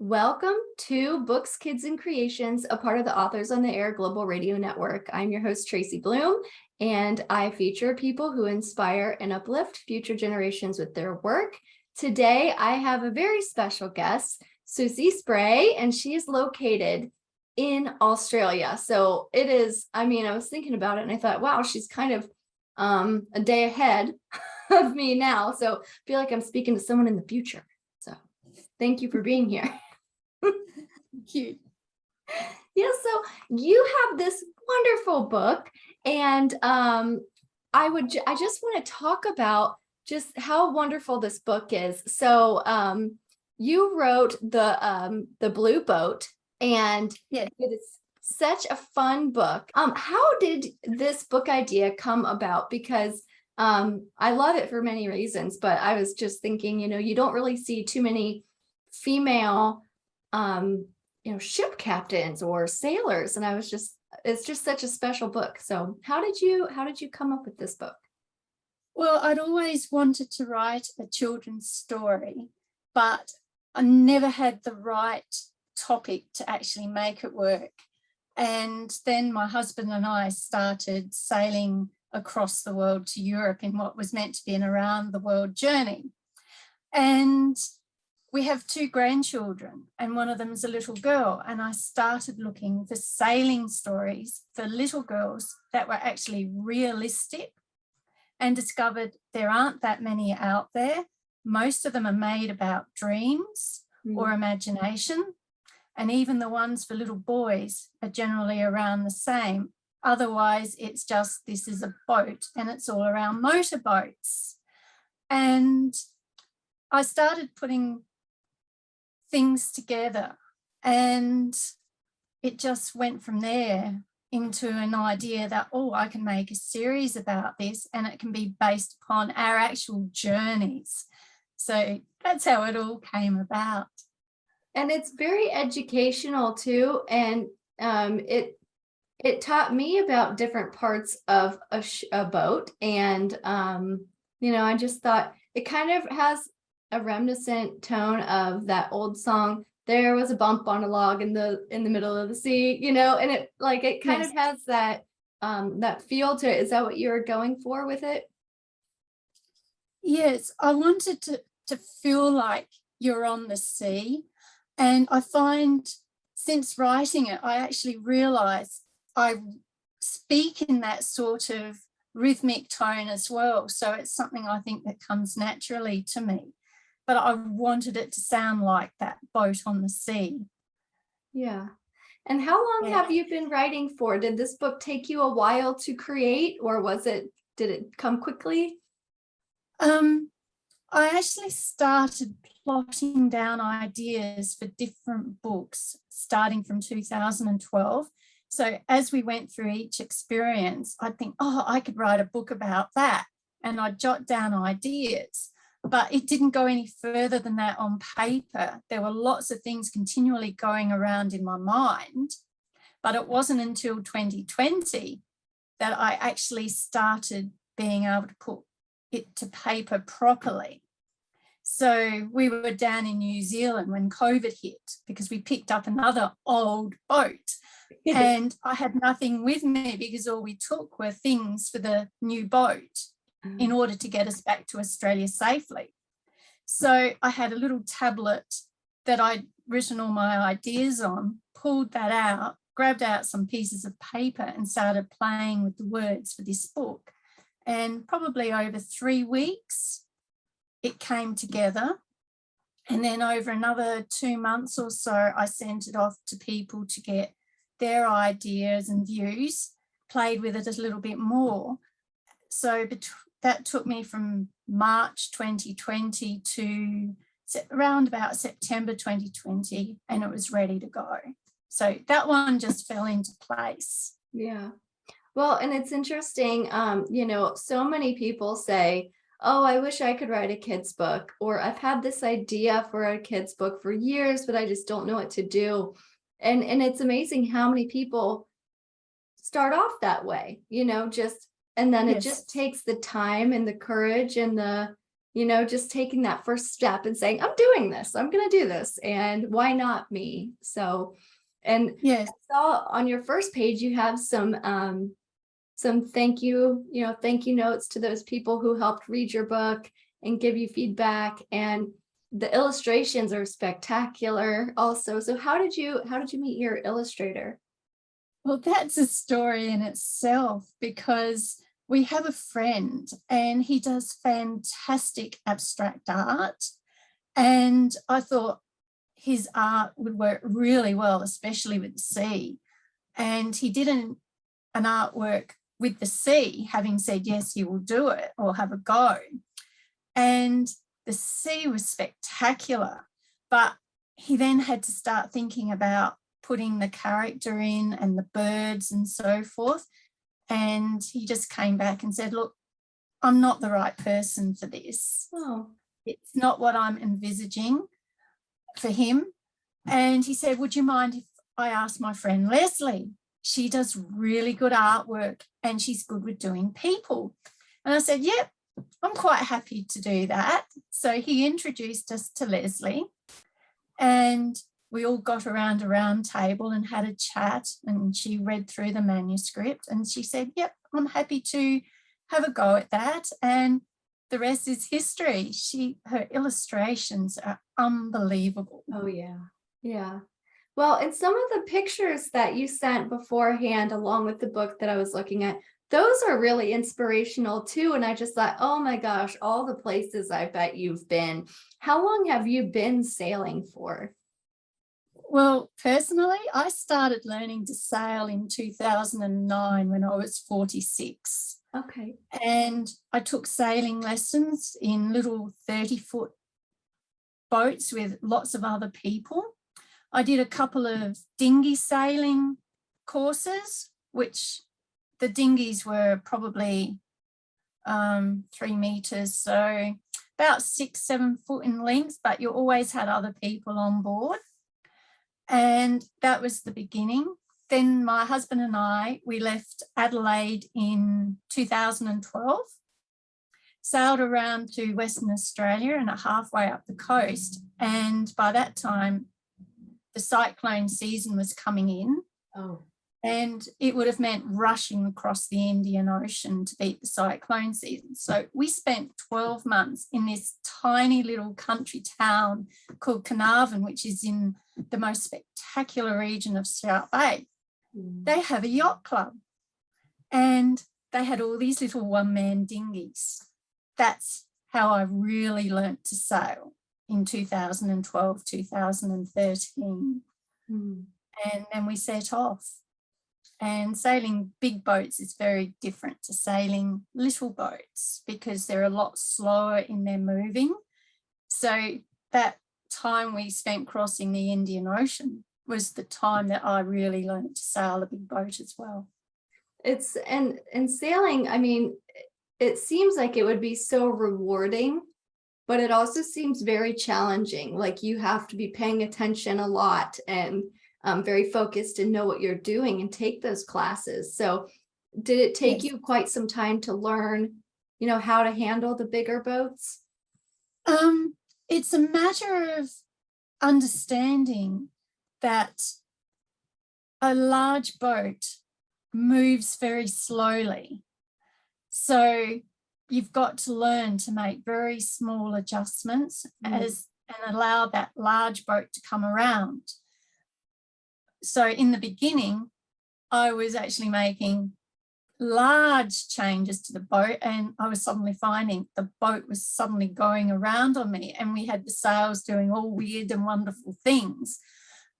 Welcome to Books, Kids, and Creations, a part of the Authors on the Air Global Radio Network. I'm your host, Tracy Bloom, and I feature people who inspire and uplift future generations with their work. Today, I have a very special guest, Susea Spray, and she is located in Australia. So it is, I was thinking about it and I thought, wow, she's kind of a day ahead of me now. So I feel like I'm speaking to someone in the future. So thank you for being here. Cute. Yeah, so you have this wonderful book, and I just want to talk about just how wonderful this book is. So you wrote the Blue Boat, and Yeah. it is such a fun book. How did this book idea come about? Because I love it for many reasons, but I was just thinking, you don't really see too many female ship captains or sailors, and it's just such a special book. So how did you come up with this book? Well, I'd always wanted to write a children's story, but I never had the right topic to actually make it work. And then my husband and I started sailing across the world to Europe in what was meant to be an around the world journey. And we have 2 grandchildren, and one of them is a little girl. And I started looking for sailing stories for little girls that were actually realistic, and discovered there aren't that many out there. Most of them are made about dreams or imagination. And even the ones for little boys are generally around the same. Otherwise, it's just, this is a boat and it's all around motorboats. And I started putting things together, and it just went from there into an idea that, I can make a series about this, and it can be based upon our actual journeys. So that's how it all came about. And it's very educational too, and it taught me about different parts of a boat, and I just thought it kind of has a reminiscent tone of that old song, "There was a bump on a log in the middle of the sea," and it kind of has that feel to it. Is that what you were going for with it? Yes, I wanted to feel like you're on the sea. And I find since writing it, I actually realize I speak in that sort of rhythmic tone as well. So it's something I think that comes naturally to me. But I wanted it to sound like that boat on the sea. Yeah. And how long have you been writing for? Did this book take you a while to create, or did it come quickly? I actually started plotting down ideas for different books starting from 2012. So as we went through each experience, I'd think, I could write a book about that. And I'd jot down ideas. But it didn't go any further than that on paper. There were lots of things continually going around in my mind. But it wasn't until 2020 that I actually started being able to put it to paper properly. So we were down in New Zealand when COVID hit, because we picked up another old boat. And I had nothing with me because all we took were things for the new boat in order to get us back to Australia safely. So I had a little tablet that I'd written all my ideas on, pulled that out, grabbed out some pieces of paper and started playing with the words for this book. And probably over 3 weeks, it came together. And then over another 2 months or so, I sent it off to people to get their ideas and views, played with it a little bit more. So that took me from March 2020 to around about September 2020, and it was ready to go. So that one just fell into place. Yeah. Well, and it's interesting, so many people say, I wish I could write a kid's book, or I've had this idea for a kid's book for years, but I just don't know what to do. And it's amazing how many people start off that way, and then it just takes the time and the courage and the just taking that first step and saying, I'm doing this, I'm going to do this. And why not me? So, and Yes. I saw on your first page, you have some thank you notes to those people who helped read your book and give you feedback. And the illustrations are spectacular also. So how did you meet your illustrator? Well, that's a story in itself, because we have a friend and he does fantastic abstract art. And I thought his art would work really well, especially with the sea. And he did an artwork with the sea, having said, yes, he will do it or have a go. And the sea was spectacular. But he then had to start thinking about putting the character in and the birds and so forth. And he just came back and said, look, I'm not the right person for this. Oh, It's not what I'm envisaging for him. And he said, would you mind if I asked my friend Leslie? She does really good artwork and she's good with doing people. And I said, yep, I'm quite happy to do that. So he introduced us to Leslie, and we all got around a round table and had a chat, and she read through the manuscript and she said, yep, I'm happy to have a go at that. And the rest is history. Her illustrations are unbelievable. oh yeah. Yeah. Well, and some of the pictures that you sent beforehand, along with the book that I was looking at, those are really inspirational too. And I just thought, oh my gosh, all the places I bet you've been. How long have you been sailing for? Well, personally, I started learning to sail in 2009 when I was 46. Okay. And I took sailing lessons in little 30-foot boats with lots of other people. I did a couple of dinghy sailing courses, which the dinghies were probably 3 meters, so about 6-7 foot in length, but you always had other people on board. And that was the beginning. Then my husband and we left Adelaide in 2012, sailed around to Western Australia and are halfway up the coast. And by that time, the cyclone season was coming in. Oh. And it would have meant rushing across the Indian Ocean to beat the cyclone season. So we spent 12 months in this tiny little country town called Carnarvon, which is in the most spectacular region of South Bay. They have a yacht club, and they had all these little one-man dinghies. That's how I really learnt to sail in 2012, 2013. And then we set off. And sailing big boats is very different to sailing little boats, because they're a lot slower in their moving. So that time we spent crossing the Indian Ocean was the time that I really learned to sail a big boat as well. It's and sailing, I mean, it seems like it would be so rewarding, but it also seems very challenging. Like you have to be paying attention a lot and very focused and know what you're doing and take those classes. So did it take Yes. you quite some time to learn, how to handle the bigger boats? It's a matter of understanding that a large boat moves very slowly. So you've got to learn to make very small adjustments and allow that large boat to come around. So in the beginning, I was actually making large changes to the boat, and I was suddenly finding the boat was suddenly going around on me, and we had the sails doing all weird and wonderful things.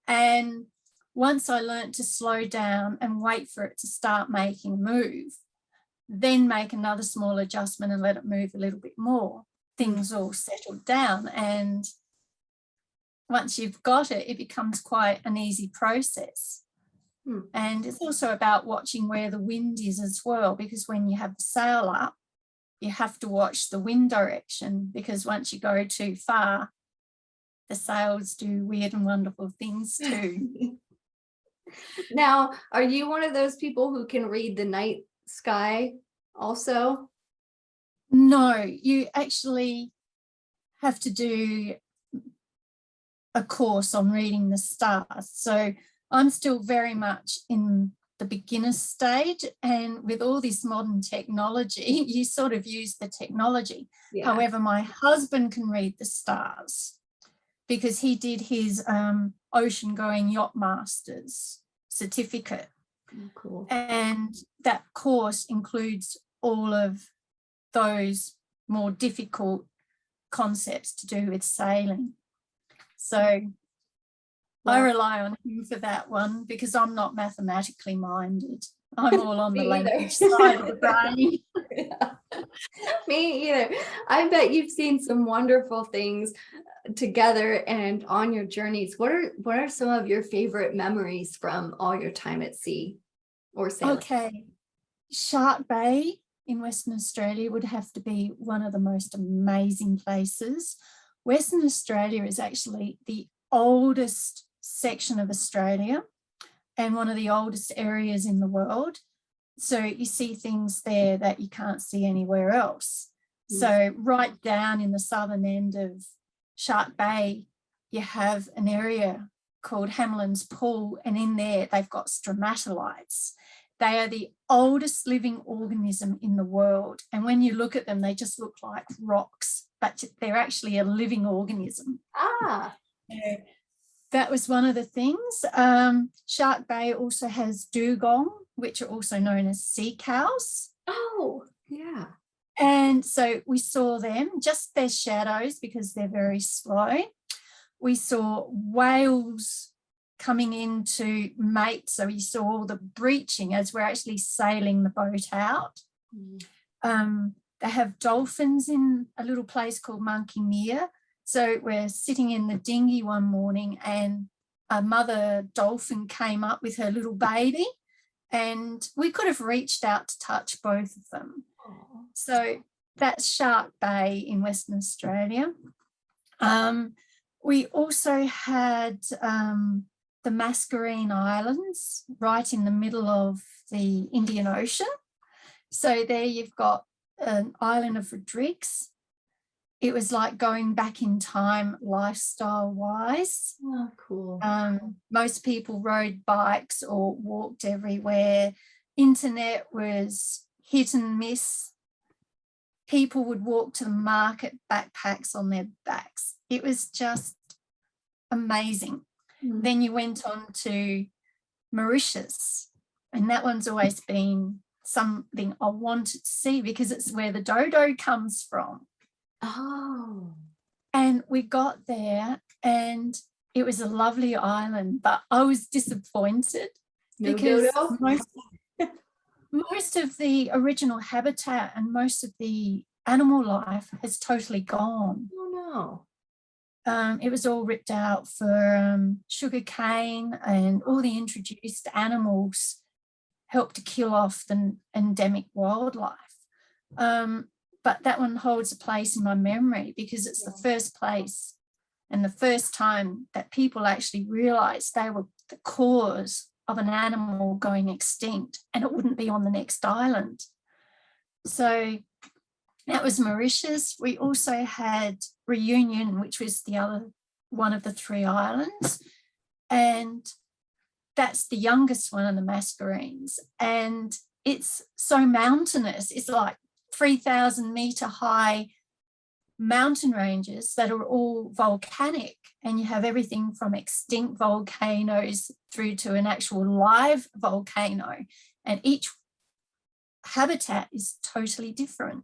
And once I learned to slow down and wait for it to start making a move, then make another small adjustment and let it move a little bit more, things all settled down. And once you've got it, it becomes quite an easy process. And it's also about watching where the wind is as well, because when you have the sail up, you have to watch the wind direction, because once you go too far, the sails do weird and wonderful things too. Now, are you one of those people who can read the night sky also? No, you actually have to do a course on reading the stars. So I'm still very much in the beginner stage, and with all this modern technology, you sort of use the technology. Yeah. However, my husband can read the stars because he did his ocean going yacht masters certificate. Oh, cool. And that course includes all of those more difficult concepts to do with sailing. So I rely on him for that one because I'm not mathematically minded. I'm all on the language side of the brain. Yeah. Me either. I bet you've seen some wonderful things together and on your journeys. What are some of your favorite memories from all your time at sea or sailing? Okay. Shark Bay in Western Australia would have to be one of the most amazing places. Western Australia is actually the oldest section of Australia and one of the oldest areas in the world. So you see things there that you can't see anywhere else. So right down in the southern end of Shark Bay, you have an area called Hamellin's Pool, and in there they've got stromatolites. They are the oldest living organism in the world. And when you look at them, they just look like rocks, but they're actually a living organism. Ah. So that was one of the things. Shark Bay also has dugong, which are also known as sea cows. Oh, yeah. And so we saw them, just their shadows because they're very slow. We saw whales coming in to mate. So we saw all the breaching as we're actually sailing the boat out. They have dolphins in a little place called Monkey Mere. So we're sitting in the dinghy one morning and a mother dolphin came up with her little baby, and we could have reached out to touch both of them. So that's Shark Bay in Western Australia. We also had the Mascarene Islands right in the middle of the Indian Ocean. So there you've got an island of Rodrigues. It was like going back in time lifestyle wise. Oh, cool. Most people rode bikes or walked everywhere. Internet was hit and miss. People would walk to the market, backpacks on their backs. It was just amazing. Then you went on to Mauritius, and that one's always been something I wanted to see because it's where the dodo comes from. Oh. And we got there and it was a lovely island, but I was disappointed because most of the original habitat and most of the animal life has totally gone. Oh, no. It was all ripped out for sugar cane, and all the introduced animals helped to kill off the endemic wildlife. But that one holds a place in my memory because it's the first place and the first time that people actually realised they were the cause of an animal going extinct, and it wouldn't be on the next island. So that was Mauritius. We also had Reunion, which was the other one of the 3 islands, and that's the youngest one of the Mascarenes. And it's so mountainous. It's like 3,000 metre high mountain ranges that are all volcanic, and you have everything from extinct volcanoes through to an actual live volcano, and each habitat is totally different.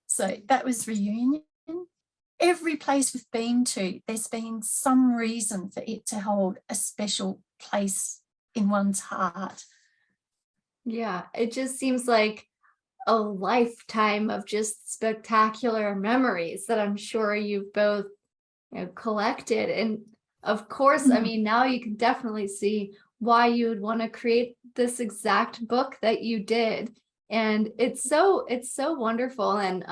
So that was Reunion. Every place we've been to, there's been some reason for it to hold a special place in one's heart. Yeah, it just seems like a lifetime of just spectacular memories that I'm sure you've both collected. And of course, I mean, now you can definitely see why you would want to create this exact book that you did. And it's so wonderful. And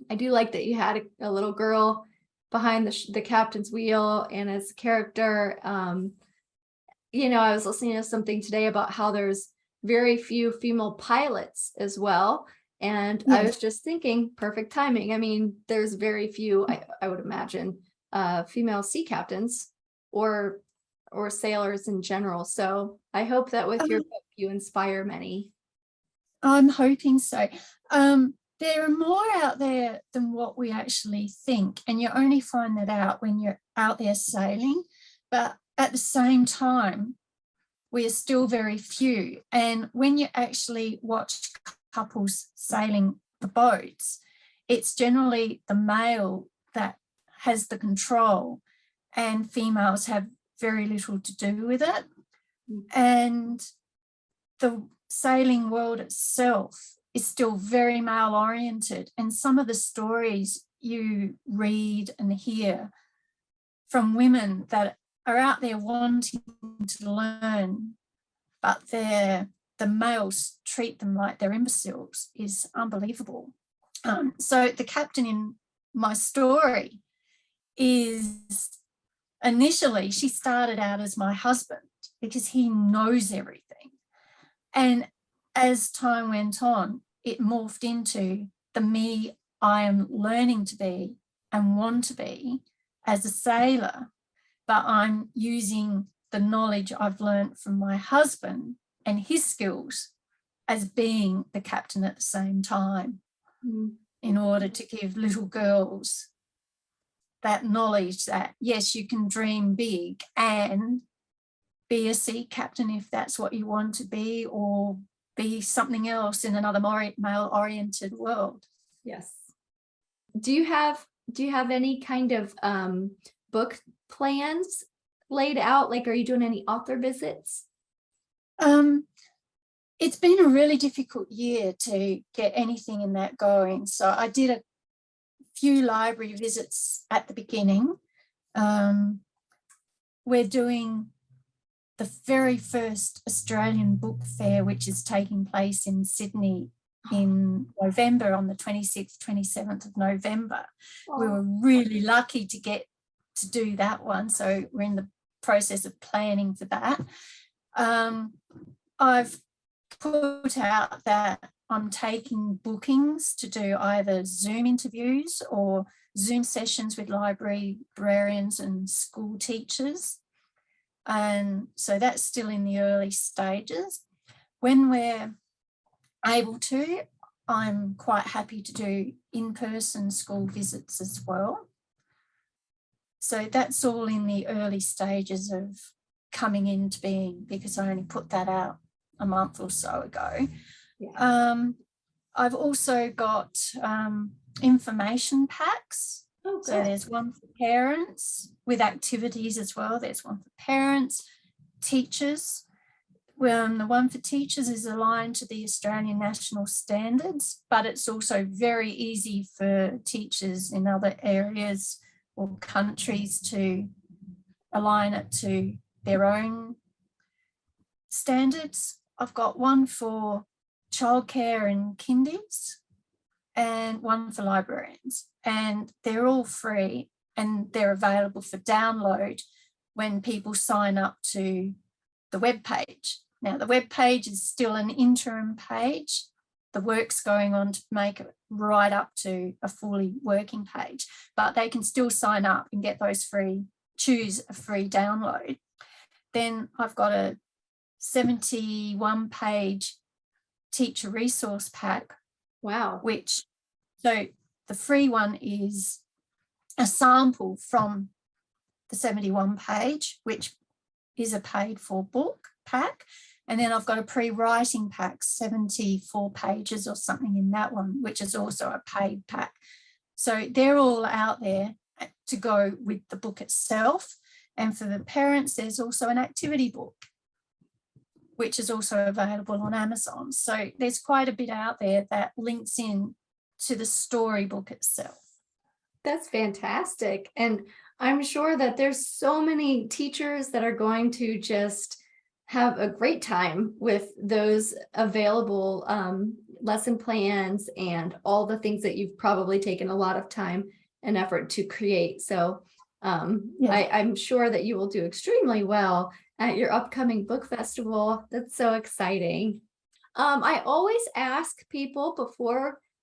I do like that you had a little girl behind the captain's wheel and as character. I was listening to something today about how there's very few female pilots as well. And I Yes. was just thinking, perfect timing. I mean, there's very few, I would imagine, female sea captains or sailors in general. So I hope that with your book, you inspire many. I'm hoping so. There are more out there than what we actually think, and you only find that out when you're out there sailing. But at the same time, we are still very few. And when you actually watch couples sailing the boats, it's generally the male that has the control, and females have very little to do with it. And the sailing world itself is still very male oriented, and some of the stories you read and hear from women that are out there wanting to learn, but the males treat them like they're imbeciles is unbelievable. So the captain in my story is, initially she started out as my husband because he knows everything. And as time went on, it morphed into the me I am learning to be and want to be as a sailor, but I'm using the knowledge I've learned from my husband and his skills as being the captain at the same time, in order to give little girls that knowledge that, yes, you can dream big and be a sea captain if that's what you want to be, or be something else in another male-oriented world. Yes. Do you have any kind of book plans laid out? Like, are you doing any author visits? It's been a really difficult year to get anything in that going. So I did a few library visits at the beginning. We're doing the very first Australian book fair, which is taking place in Sydney in November, on the 26th, 27th of November. We were really lucky to get to do that one. So we're in the process of planning for that. I've put out that I'm taking bookings to do either Zoom interviews or Zoom sessions with librarians and school teachers. And so that's still in the early stages. When we're able to, I'm quite happy to do in-person school visits as well. So that's all in the early stages of coming into being, because I only put that out a month or so ago. Yeah. I've also got information packs. Oh, so there's one for parents with activities as well. There's one for parents, teachers. The one for teachers is aligned to the Australian national standards, but it's also very easy for teachers in other areas or countries to align it to their own standards. I've got one for childcare and kindies and one for librarians, and they're all free and they're available for download when people sign up to the web page. Now, the web page is still an interim page. The work's going on to make it right up to a fully working page, but they can still sign up and get those free, choose a free download. Then I've got a 71-page teacher resource pack. Wow. So the free one is a sample from the 71 page, which is a paid for book pack. And then I've got a pre-writing pack, 74 pages or something in that one, which is also a paid pack. So they're all out there to go with the book itself. And for the parents, there's also an activity book, which is also available on Amazon. So there's quite a bit out there that links in to the storybook itself. That's fantastic. And I'm sure that there's so many teachers that are going to just have a great time with those available lesson plans and all the things that you've probably taken a lot of time and effort to create. So I'm sure that you will do extremely well at your upcoming book festival. That's so exciting. I always ask people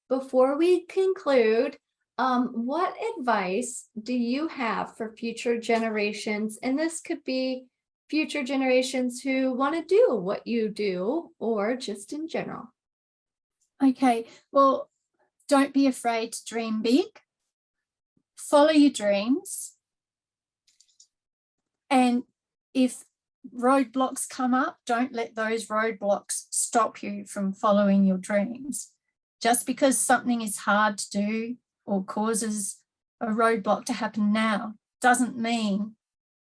before we conclude, what advice do you have for future generations? And this could be future generations who want to do what you do, or just in general. Okay, well, don't be afraid to dream big. Follow your dreams. And if roadblocks come up, don't let those roadblocks stop you from following your dreams. Just because something is hard to do or causes a roadblock to happen now doesn't mean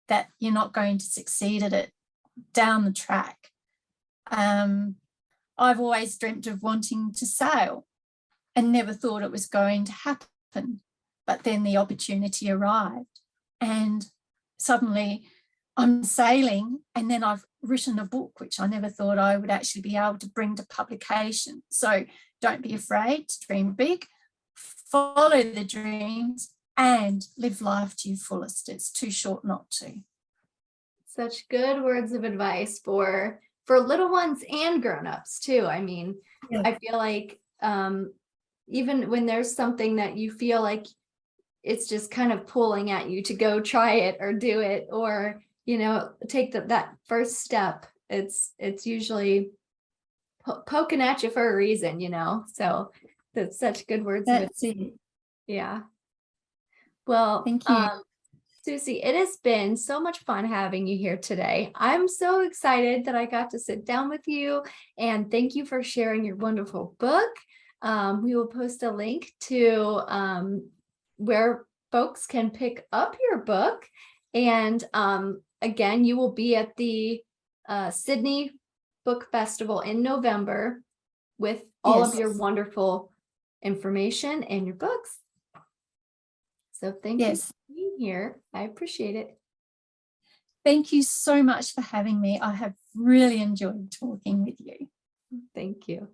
that you're not going to succeed at it down the track. I've always dreamt of wanting to sail and never thought it was going to happen. But then the opportunity arrived and suddenly I'm sailing, and then I've written a book, which I never thought I would actually be able to bring to publication. So don't be afraid to dream big, follow the dreams, and live life to your fullest. It's too short not to. Such good words of advice for little ones and grown-ups too. I mean, Yeah. I feel like even when there's something that you feel like it's just kind of pulling at you to go try it or do it, or take that first step, it's usually poking at you for a reason, so that's such good words. That's it. Yeah. Well, thank you. Susea, it has been so much fun having you here today. I'm so excited that I got to sit down with you, and thank you for sharing your wonderful book. We will post a link to where folks can pick up your book. And again, you will be at the Sydney Book Festival in November with all of your wonderful information and your books. So thank you for being here. I appreciate it. Thank you so much for having me. I have really enjoyed talking with you. Thank you.